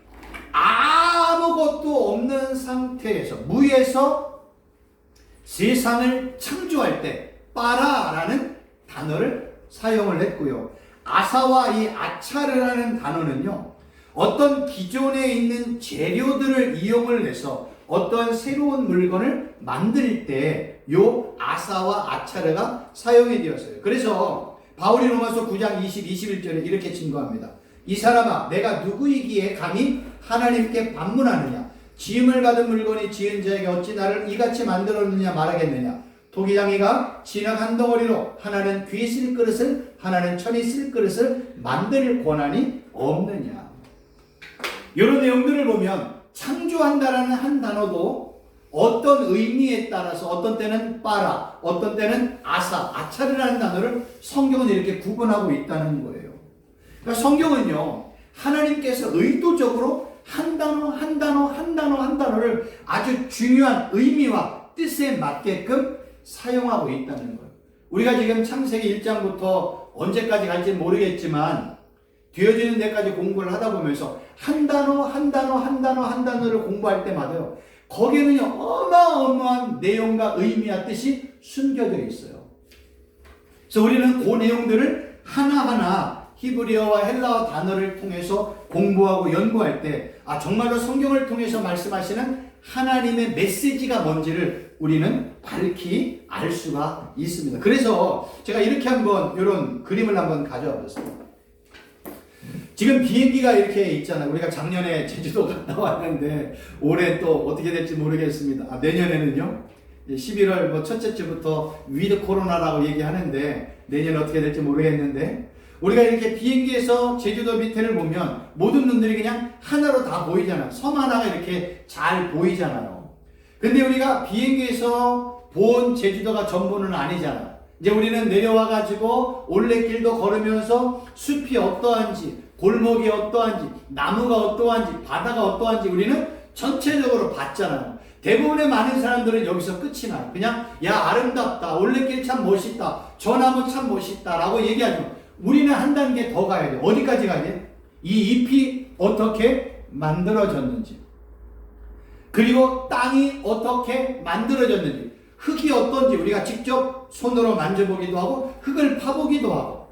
아무것도 없는 상태에서, 무에서 세상을 창조할 때 빠라라는 단어를 사용을 했고요. 아사와 이 아차르라는 단어는요, 어떤 기존에 있는 재료들을 이용을 해서 어떤 새로운 물건을 만들 때 요 아사와 아차르가 사용이 되었어요. 그래서 바울이 로마서 9장 20, 21절에 이렇게 증거합니다. 이 사람아, 내가 누구이기에 감히 하나님께 반문하느냐? 지음을 받은 물건이 지은 자에게 어찌 나를 이같이 만들었느냐 말하겠느냐? 토기장이가 진흙 한 덩어리로 하나는 귀 쓸 그릇을, 하나는 천이 쓸 그릇을 만들 권한이 없느냐? 이런 내용들을 보면 창조한다라는 한 단어도 어떤 의미에 따라서 어떤 때는 빠라, 어떤 때는 아사, 아차르라는 단어를 성경은 이렇게 구분하고 있다는 거예요. 그러니까 성경은요, 하나님께서 의도적으로 한 단어 한 단어 한 단어 한 단어를 아주 중요한 의미와 뜻에 맞게끔 사용하고 있다는 거예요. 우리가 지금 창세기 1장부터 언제까지 갈지 모르겠지만 되어지는 데까지 공부를 하다 보면서 한 단어 한 단어 한 단어 한 단어를 공부할 때마다요, 거기에는요 어마어마한 내용과 의미와 뜻이 숨겨져 있어요. 그래서 우리는 그 내용들을 하나하나 히브리어와 헬라어 단어를 통해서 공부하고 연구할 때 정말로 성경을 통해서 말씀하시는 하나님의 메시지가 뭔지를 우리는 밝히 알 수가 있습니다. 그래서 제가 이렇게 한번 이런 그림을 한번 가져와 봤습니다. 지금 비행기가 이렇게 있잖아요. 우리가 작년에 제주도 갔다 왔는데 올해 또 어떻게 될지 모르겠습니다. 내년에는요 11월 첫째 주부터 위드 코로나라고 얘기하는데 내년 어떻게 될지 모르겠는데, 우리가 이렇게 비행기에서 제주도 밑에를 보면 모든 눈들이 그냥 하나로 다 보이잖아요. 섬 하나가 이렇게 잘 보이잖아요. 근데 우리가 비행기에서 본 제주도가 전부는 아니잖아요. 이제 우리는 내려와가지고 올레길도 걸으면서 숲이 어떠한지, 골목이 어떠한지, 나무가 어떠한지, 바다가 어떠한지 우리는 전체적으로 봤잖아요. 대부분의 많은 사람들은 여기서 끝이 나요. 그냥 야 아름답다, 올레길 참 멋있다, 저 나무 참 멋있다 라고 얘기하죠. 우리는 한 단계 더 가야 돼요. 어디까지 가야 돼요? 이 잎이 어떻게 만들어졌는지, 그리고 땅이 어떻게 만들어졌는지, 흙이 어떤지 우리가 직접 손으로 만져보기도 하고 흙을 파보기도 하고,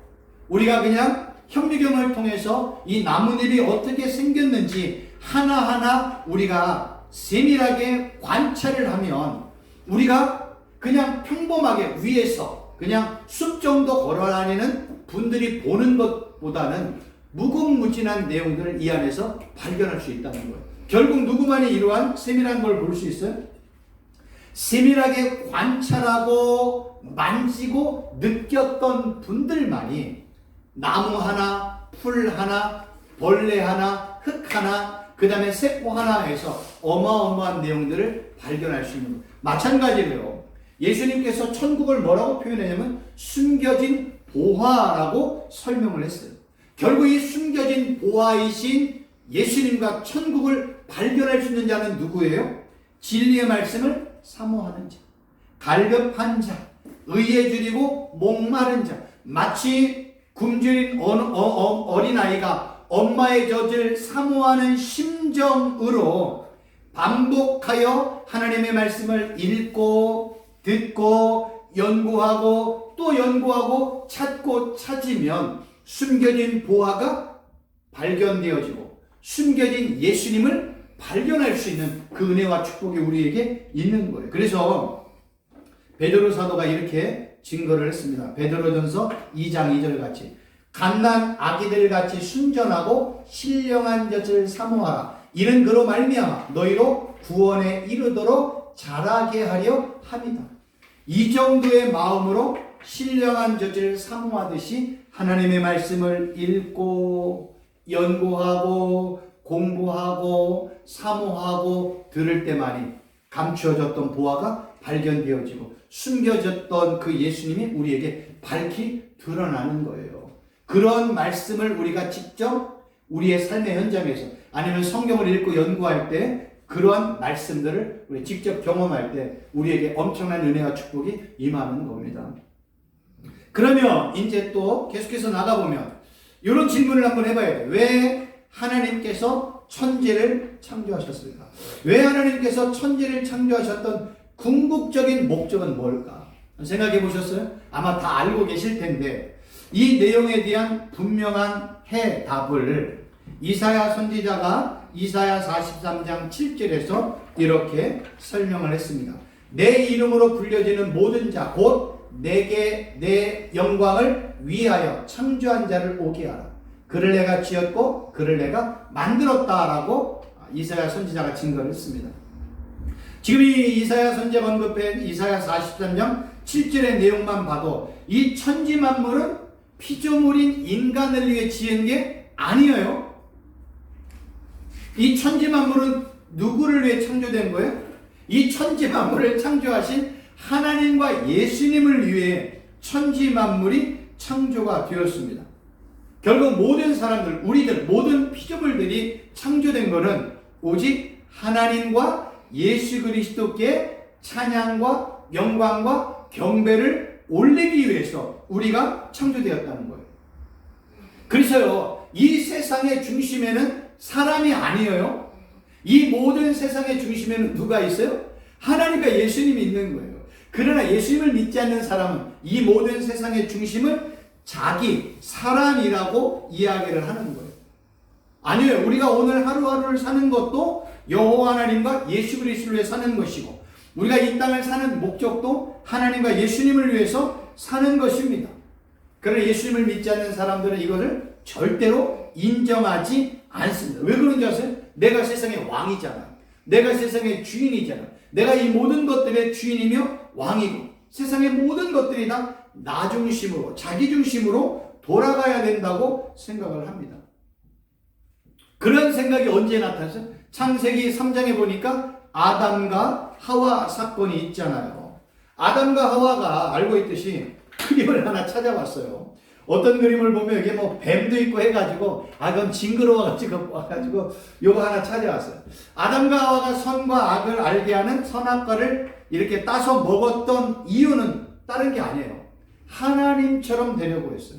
우리가 그냥 현미경을 통해서 이 나뭇잎이 어떻게 생겼는지 하나하나 우리가 세밀하게 관찰을 하면, 우리가 그냥 평범하게 위에서 그냥 숲 정도 걸어다니는 분들이 보는 것보다는 무궁무진한 내용들을 이 안에서 발견할 수 있다는 거예요. 결국 누구만이 이러한 세밀한 걸 볼 수 있어요? 세밀하게 관찰하고 만지고 느꼈던 분들만이 나무 하나, 풀 하나, 벌레 하나, 흙 하나, 그 다음에 세포 하나에서 어마어마한 내용들을 발견할 수 있는 거예요. 마찬가지로요, 예수님께서 천국을 뭐라고 표현했냐면 숨겨진 보화라고 설명을 했어요. 결국 이 숨겨진 보화이신 예수님과 천국을 발견할 수 있는 자는 누구예요? 진리의 말씀을 사모하는 자, 갈급한 자, 의에 줄이고 목마른 자, 마치 굶주린 어린아이가 엄마의 젖을 사모하는 심정으로 반복하여 하나님의 말씀을 읽고 듣고 연구하고 또 연구하고 찾고 찾으면 숨겨진 보화가 발견되어지고 숨겨진 예수님을 발견할 수 있는 그 은혜와 축복이 우리에게 있는 거예요. 그래서 베드로 사도가 이렇게 증거를 했습니다. 베드로전서 2장 2절 같이 갓난 아기들 같이 순전하고 신령한 젖을 사모하라. 이는 그로 말미암아 너희로 구원에 이르도록 자라게 하려 함이다. 이 정도의 마음으로 신령한 젖을 사모하듯이 하나님의 말씀을 읽고 연구하고 공부하고 사모하고 들을 때만이 감추어졌던 보화가 발견되어지고 숨겨졌던 그 예수님이 우리에게 밝히 드러나는 거예요. 그런 말씀을 우리가 직접 우리의 삶의 현장에서 아니면 성경을 읽고 연구할 때 그러한 말씀들을 우리 직접 경험할 때 우리에게 엄청난 은혜와 축복이 임하는 겁니다. 그러면 이제 또 계속해서 나가보면 이런 질문을 한번 해봐야 돼요. 왜 하나님께서 천지를 창조하셨을까? 왜 하나님께서 천지를 창조하셨던 궁극적인 목적은 뭘까? 생각해 보셨어요? 아마 다 알고 계실 텐데 이 내용에 대한 분명한 해답을 이사야 선지자가 이사야 43장 7절에서 이렇게 설명을 했습니다. 내 이름으로 불려지는 모든 자 곧 내게 내 영광을 위하여 창조한 자를 오게 하라. 그를 내가 지었고 그를 내가 만들었다라고 이사야 선지자가 증거를 했습니다. 지금 이 이사야 선지자가 언급한 이사야 43장 7절의 내용만 봐도 이 천지 만물은 피조물인 인간을 위해 지은 게 아니에요. 이 천지 만물은 누구를 위해 창조된 거예요? 이 천지 만물을 창조하신 하나님과 예수님을 위해 천지 만물이 창조가 되었습니다. 결국 모든 사람들, 우리들, 모든 피조물들이 창조된 것은 오직 하나님과 예수 그리스도께 찬양과 영광과 경배를 올리기 위해서 우리가 창조되었다는 거예요. 그래서요, 이 세상의 중심에는 사람이 아니에요. 이 모든 세상의 중심에는 누가 있어요? 하나님과 예수님이 있는 거예요. 그러나 예수님을 믿지 않는 사람은 이 모든 세상의 중심을 자기, 사람이라고 이야기를 하는 거예요. 아니에요. 우리가 오늘 하루하루를 사는 것도 여호와 하나님과 예수 그리스도를 위해 사는 것이고, 우리가 이 땅을 사는 목적도 하나님과 예수님을 위해서 사는 것입니다. 그러나 예수님을 믿지 않는 사람들은 이것을 절대로 인정하지 않습니다. 왜 그런지 아세요? 내가 세상의 왕이잖아. 내가 세상의 주인이잖아. 내가 이 모든 것들의 주인이며 왕이고, 세상의 모든 것들이 다 나 중심으로, 자기 중심으로 돌아가야 된다고 생각을 합니다. 그런 생각이 언제 나타났어요? 창세기 3장에 보니까 아담과 하와 사건이 있잖아요. 아담과 하와가 알고 있듯이 그림을 하나 찾아왔어요. 어떤 그림을 보면 이게 뭐 뱀도 있고 해가지고, 그건 징그러워가지고 요거 하나 찾아왔어요. 아담과 하와가 선과 악을 알게 하는 선악과를 이렇게 따서 먹었던 이유는 다른 게 아니에요. 하나님처럼 되려고 했어요.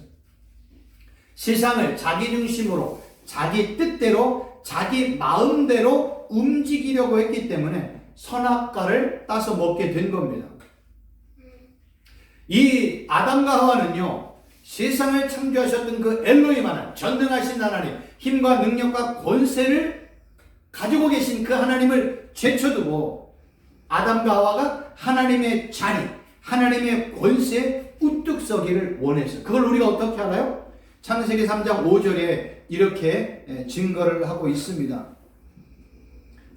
세상을 자기 중심으로, 자기 뜻대로, 자기 마음대로 움직이려고 했기 때문에 선악과를 따서 먹게 된 겁니다. 이 아담과 하와는요, 세상을 창조하셨던 그 엘로힘 하나님, 전능하신 하나님, 힘과 능력과 권세를 가지고 계신 그 하나님을 제쳐두고 아담과 하와가 하나님의 자리, 하나님의 권세에 우뚝 서기를 원했어요. 그걸 우리가 어떻게 알아요? 창세기 3장 5절에 이렇게 증거를 하고 있습니다.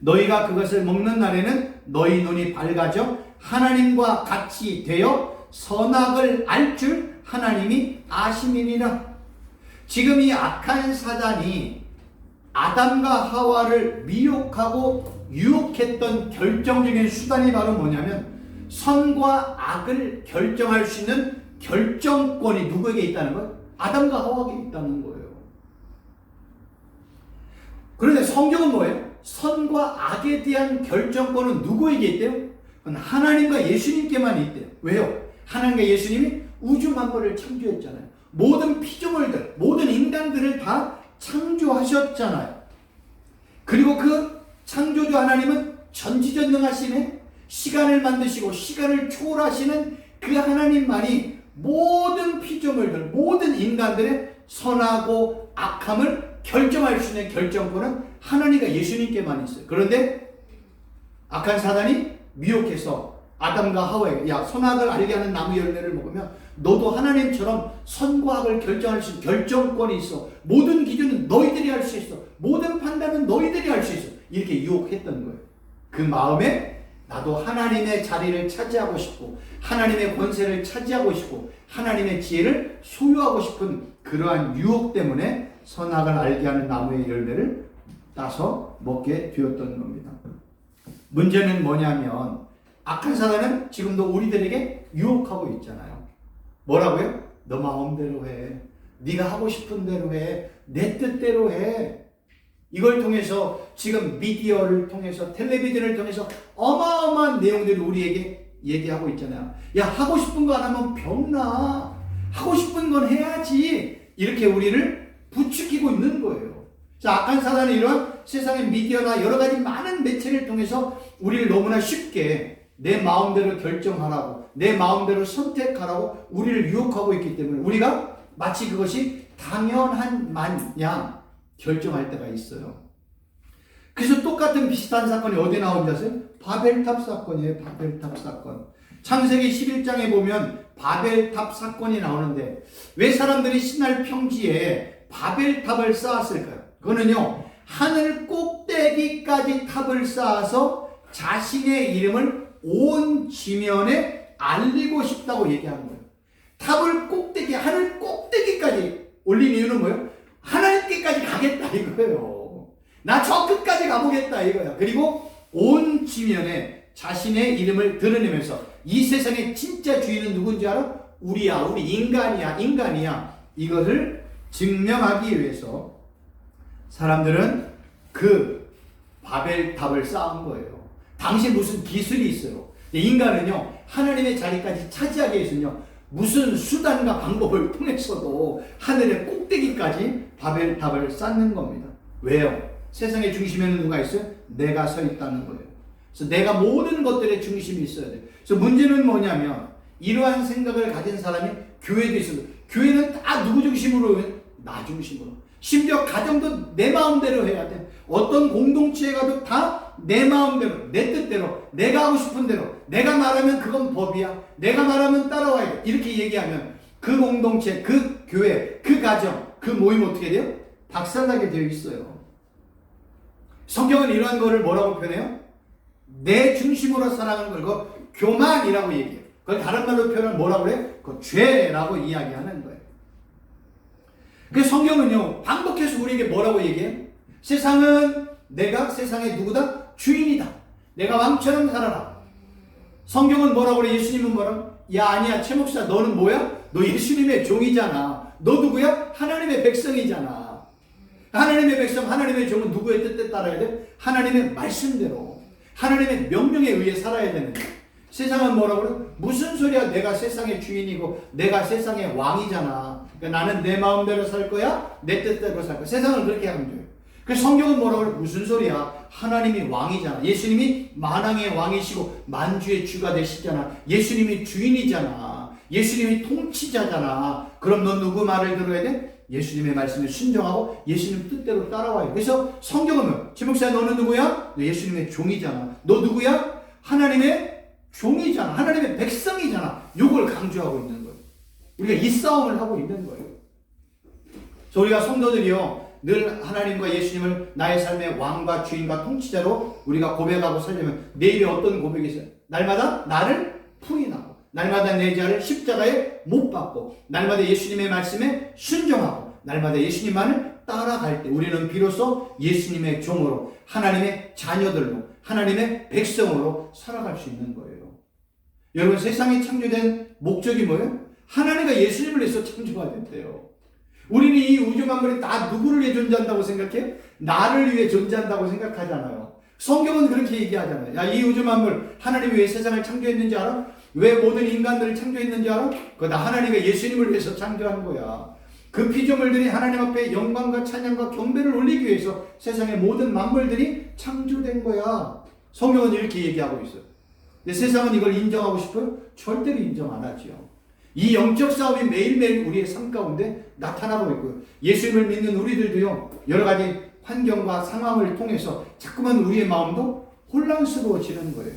너희가 그것을 먹는 날에는 너희 눈이 밝아져 하나님과 같이 되어 선악을 알 줄 하나님이 아심이니라. 지금 이 악한 사단이 아담과 하와를 미혹하고 유혹했던 결정적인 수단이 바로 뭐냐면, 선과 악을 결정할 수 있는 결정권이 누구에게 있다는 거예요? 아담과 하와에게 있다는 거예요. 그런데 성경은 뭐예요? 선과 악에 대한 결정권은 누구에게 있대요? 그건 하나님과 예수님께만 있대요. 왜요? 하나님과 예수님이 우주 만물을 창조했잖아요. 모든 피조물들, 모든 인간들을 다 창조하셨잖아요. 그리고 그 창조주 하나님은 전지전능하시네, 시간을 만드시고 시간을 초월하시는 그 하나님만이 모든 피조물들, 모든 인간들의 선하고 악함을 결정할 수 있는 결정권은 하나님과 예수님께만 있어요. 그런데 악한 사단이 미혹해서 아담과 하와에게, 야, 선악을 알게 하는 나무 열매를 먹으면 너도 하나님처럼 선과 악을 결정할 수 있는 결정권이 있어. 모든 기준은 너희들이 할 수 있어. 모든 판단은 너희들이 할 수 있어. 이렇게 유혹했던 거예요. 그 마음에 나도 하나님의 자리를 차지하고 싶고, 하나님의 권세를 차지하고 싶고, 하나님의 지혜를 소유하고 싶은 그러한 유혹 때문에 선악을 알게 하는 나무의 열매를 따서 먹게 되었던 겁니다. 문제는 뭐냐면, 악한 사단은 지금도 우리들에게 유혹하고 있잖아요. 뭐라고요? 너 마음대로 해. 네가 하고 싶은 대로 해. 내 뜻대로 해. 이걸 통해서 지금 미디어를 통해서, 텔레비전을 통해서 어마어마한 내용들을 우리에게 얘기하고 있잖아요. 야, 하고 싶은 거 안 하면 병나. 하고 싶은 건 해야지. 이렇게 우리를 부추기고 있는 거예요. 자, 악한 사단은 이런 세상의 미디어나 여러 가지 많은 매체를 통해서 우리를 너무나 쉽게 내 마음대로 결정하라고, 내 마음대로 선택하라고 우리를 유혹하고 있기 때문에 우리가 마치 그것이 당연한 마냥 결정할 때가 있어요. 그래서 똑같은 비슷한 사건이 어디 나오는지 아세요? 바벨탑 사건이에요. 바벨탑 사건. 창세기 11장에 보면 바벨탑 사건이 나오는데, 왜 사람들이 신할 평지에 바벨탑을 쌓았을까요? 그거는요, 하늘 꼭대기까지 탑을 쌓아서 자신의 이름을 온 지면에 알리고 싶다고 얘기하는 거예요. 탑을 꼭대기, 하늘 꼭대기까지 올린 이유는 뭐예요? 하나님께까지 가겠다 이거예요. 나 저 끝까지 가보겠다 이거야. 그리고 온 지면에 자신의 이름을 드러내면서 이 세상의 진짜 주인은 누군지 알아? 우리야, 우리 인간이야. 이것을 증명하기 위해서 사람들은 그 바벨탑을 쌓은 거예요. 당시 무슨 기술이 있어요. 인간은요, 하나님의 자리까지 차지하기 위해서는요, 무슨 수단과 방법을 통해서도 하늘의 꼭대기까지 바벨탑을 쌓는 겁니다. 왜요? 세상의 중심에는 누가 있어요? 내가 서 있다는 거예요. 그래서 내가 모든 것들의 중심이 있어야 돼요. 그래서 문제는 뭐냐면 이러한 생각을 가진 사람이 교회도 있습니다. 교회는 다 누구 중심으로? 나 중심으로. 심지어 가정도 내 마음대로 해야 돼. 어떤 공동체에 가도 다 내 마음대로, 내 뜻대로, 내가 하고 싶은 대로, 내가 말하면 그건 법이야. 내가 말하면 따라와야 돼. 이렇게 얘기하면 그 공동체, 그 교회, 그 가정, 그 모임 어떻게 돼요? 박살나게 되어 있어요. 성경은 이러한 거를 뭐라고 표현해요? 내 중심으로 살아가는 걸 그거 교만이라고 얘기해요. 그걸 다른 말로 표현하면 뭐라고 그래? 그 죄라고 이야기하는 거예요. 그래서 성경은요, 반복해서 우리에게 뭐라고 얘기해요? 내가 세상의 누구다? 주인이다. 내가 왕처럼 살아라. 성경은 뭐라고 그래? 예수님은 뭐라고? 야, 아니야, 최 목사, 너는 뭐야? 너 예수님의 종이잖아. 너 누구야? 하나님의 백성이잖아. 하나님의 백성, 하나님의 종은 누구의 뜻에 따라야 돼? 하나님의 말씀대로, 하나님의 명령에 의해 살아야 되는 거야. 세상은 뭐라고 그래? 무슨 소리야? 내가 세상의 주인이고 내가 세상의 왕이잖아. 그러니까 나는 내 마음대로 살 거야? 내 뜻대로 살 거야. 세상은 그렇게 하면 돼요. 그래서 성경은 뭐라고 그래? 무슨 소리야? 하나님이 왕이잖아. 예수님이 만왕의 왕이시고 만주의 주가 되시잖아. 예수님이 주인이잖아. 예수님이 통치자잖아. 그럼 너 누구 말을 들어야 돼? 예수님의 말씀에 순종하고 예수님 뜻대로 따라와요. 그래서 성경은 지목사 너는 누구야? 너 예수님의 종이잖아. 너 누구야? 하나님의 종이잖아. 하나님의 백성이잖아. 이걸 강조하고 있는 거예요. 우리가 이 싸움을 하고 있는 거예요. 그래서 우리가 성도들이요, 늘 하나님과 예수님을 나의 삶의 왕과 주인과 통치자로 우리가 고백하고 살려면 내일이 어떤 고백이 있어요? 날마다 나를 부인하고, 날마다 내 자를 십자가에 못 박고, 날마다 예수님의 말씀에 순종하고, 날마다 예수님만을 따라갈 때 우리는 비로소 예수님의 종으로, 하나님의 자녀들로, 하나님의 백성으로 살아갈 수 있는 거예요. 여러분, 세상이 창조된 목적이 뭐예요? 하나님과 예수님을 위해서 창조가 됐대요. 우리는 이 우주 만물이 다 누구를 위해 존재한다고 생각해요? 나를 위해 존재한다고 생각하잖아요. 성경은 그렇게 얘기하잖아요. 야, 이 우주 만물 하나님이 왜 세상을 창조했는지 알아? 왜 모든 인간들을 창조했는지 알아? 그거 다 하나님과 예수님을 위해서 창조한 거야. 그 피조물들이 하나님 앞에 영광과 찬양과 경배를 올리기 위해서 세상의 모든 만물들이 창조된 거야. 성경은 이렇게 얘기하고 있어요. 근데 세상은 이걸 인정하고 싶어요? 절대로 인정 안 하지요. 이 영적 싸움이 매일매일 우리의 삶 가운데 나타나고 있고요. 예수님을 믿는 우리들도요, 여러 가지 환경과 상황을 통해서 자꾸만 우리의 마음도 혼란스러워지는 거예요.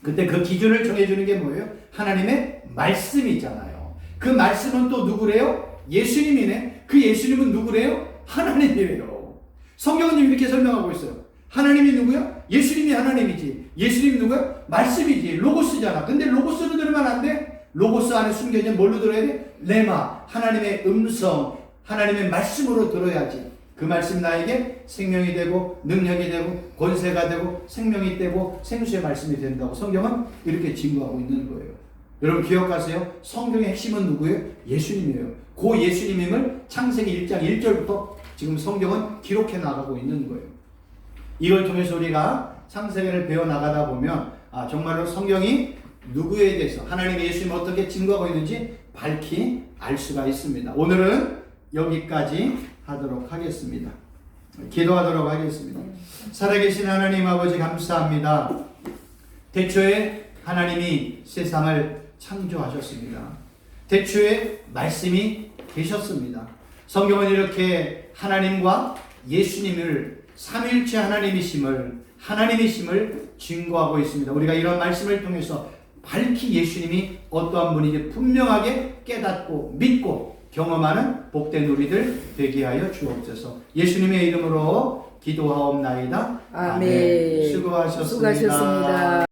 그때 그 기준을 정해주는 게 뭐예요? 하나님의 말씀이잖아요. 그 말씀은 또 누구래요? 예수님이네. 그 예수님은 누구래요? 하나님이래요. 성경은 이렇게 설명하고 있어요. 하나님이 누구야? 예수님이 하나님이지. 예수님이 누구야? 말씀이지. 로고스잖아. 근데 로고스로 들으면 안 돼? 로고스 안에 숨겨진 뭘로 들어야 돼? 레마, 하나님의 음성, 하나님의 말씀으로 들어야지. 그 말씀 나에게 생명이 되고 능력이 되고 권세가 되고 생명이 되고 생수의 말씀이 된다고 성경은 이렇게 증거하고 있는 거예요. 여러분 기억하세요. 성경의 핵심은 누구예요? 예수님이에요. 그 예수님임을 창세기 1장 1절부터 지금 성경은 기록해 나가고 있는 거예요. 이걸 통해서 우리가 창세기를 배워나가다 보면 정말로 성경이 누구에 대해서 하나님의 예수님이 어떻게 증거하고 있는지 밝히 알 수가 있습니다. 오늘은 여기까지 하도록 하겠습니다. 기도하도록 하겠습니다. 살아계신 하나님 아버지 감사합니다. 태초에 하나님이 세상을 창조하셨습니다. 태초에 말씀이 계셨습니다. 성경은 이렇게 하나님과 예수님을 삼위일체 하나님이심을 증거하고 있습니다. 우리가 이런 말씀을 통해서 밝히 예수님이 어떠한 분인지 분명하게 깨닫고 믿고 경험하는 복된 우리들 되게 하여 주옵소서. 예수님의 이름으로 기도하옵나이다. 아멘. 수고하셨습니다. 수고하셨습니다.